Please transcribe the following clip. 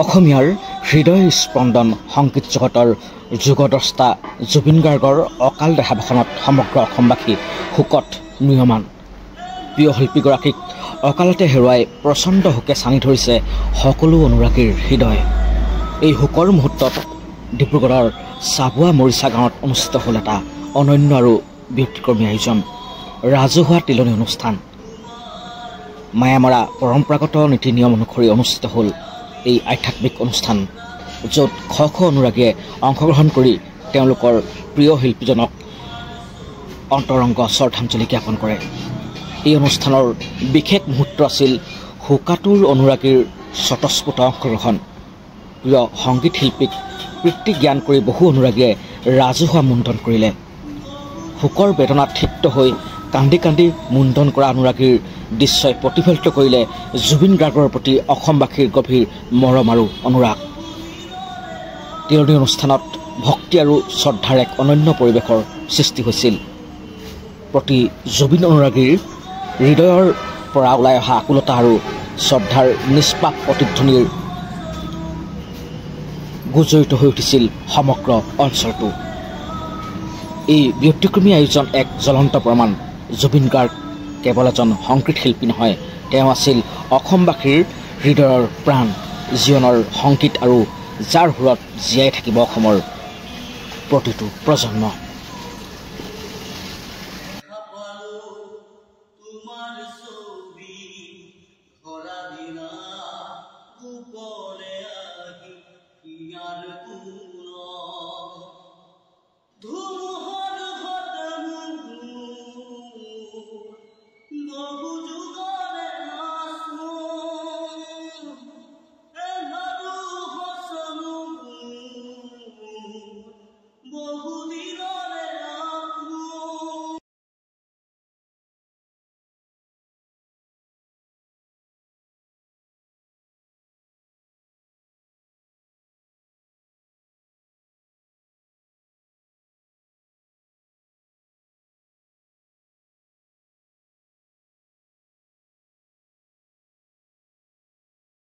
অসমীয়াৰ হৃদয় স্পন্দন সংগীত জগতৰ যুগদ্ৰষ্টা জুবিন গাৰ্গৰ অকাল দেহাৱসানত সমগ্ৰ অসমবাসী শোকত ম্ৰিয়মান। প্ৰিয় শিল্পীগৰাকীক অকালতে হেৰুৱাই প্ৰচণ্ড শোকে ছানি ধৰিছে সকলো অনুৰাগীৰ হৃদয়। এই শোকৰ মুহূৰ্তত ডিব্ৰুগড়ৰ চাবুৱা মৰিচা গাঁৱত অনুষ্ঠিত হ'ল এটা অনন্য আৰু ব্যতিক্ৰমী আয়োজন, ৰাজহুৱা তিলনি অনুষ্ঠান। মায়ামৰা পৰম্পৰাগত নীতি নিয়ম অনুসৰি অনুষ্ঠিত হ'ল এই আধ্যাত্মিক অনুষ্ঠান, য'ত শ শ অনুৰাগীয়ে অংশগ্ৰহণ কৰি তেওঁলোকৰ প্ৰিয় শিল্পীজনক অন্তৰংগ শ্ৰদ্ধাঞ্জলি জ্ঞাপন কৰে। এই অনুষ্ঠানৰ বিশেষ মুহূৰ্ত আছিল শোকাতুৰ অনুৰাগীৰ স্বতঃস্ফূৰ্ত অংশগ্ৰহণ। প্ৰিয় সংগীত শিল্পীক পিতৃ জ্ঞান কৰি বহু অনুৰাগীয়ে ৰাজহুৱা মুণ্ডন কৰিলে। শোকৰ বেদনাত ক্ষিপ্ত হৈ কান্দি কান্দি মুণ্ডন কৰা অনুৰাগীৰ দৃশ্যই প্ৰতিফলিত কৰিলে জুবিন গাৰ্গৰ প্ৰতি অসমবাসীৰ গভীৰ মৰম আৰু অনুৰাগ। তিলনি অনুষ্ঠানত ভক্তি আৰু শ্ৰদ্ধাৰ এক অনন্য পৰিৱেশৰ সৃষ্টি হৈছিল। প্ৰতি জুবিন অনুৰাগীৰ হৃদয়ৰ পৰা ওলাই অহা আকুলতা আৰু শ্ৰদ্ধাৰ নিষ্পাপ প্ৰতিধ্বনিৰ গুজৰিত হৈ উঠিছিল সমগ্ৰ অঞ্চলটো। এই ব্যতিক্ৰমী আয়োজন এক জ্বলন্ত প্ৰমাণ, জুবিন গাৰ্গ কেৱল এজন সংগীত শিল্পী নহয়, তেওঁ আছিল অসমবাসীৰ হৃদয়ৰ প্ৰাণ, জীৱনৰ সংগীত আৰু যাৰ সুৰত জীয়াই থাকিব অসমৰ প্ৰতিটো প্ৰজন্ম।